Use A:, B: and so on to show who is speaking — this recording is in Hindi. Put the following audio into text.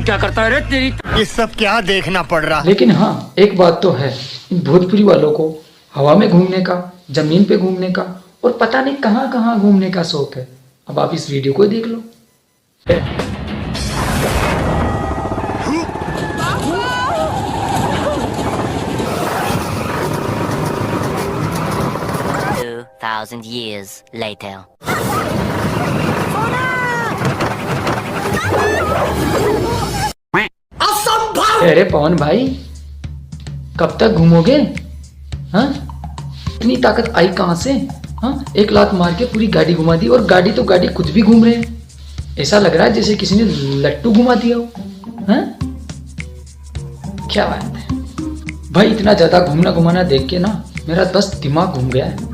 A: क्या करता है रे तेरी।
B: ये सब क्या देखना पड़ रहा है।
C: लेकिन हाँ, एक बात तो है, इन भोजपुरी वालों को हवा में घूमने का, जमीन पे घूमने का और पता नहीं कहाँ कहाँ घूमने का शौक है। अब आप इस वीडियो को देख लो।
D: 2,000 years later.
C: अरे पवन भाई, कब तक घूमोगे? हाँ, इतनी ताकत आई कहाँ से? हाँ, एक लात मार के पूरी गाड़ी घुमा दी, और गाड़ी तो गाड़ी खुद भी घूम रहे हैं। ऐसा लग रहा है जैसे किसी ने लट्टू घुमा दिया हो। हाँ, क्या बात है भाई, इतना ज्यादा घूमना घुमाना देख के ना मेरा बस दिमाग घूम गया है।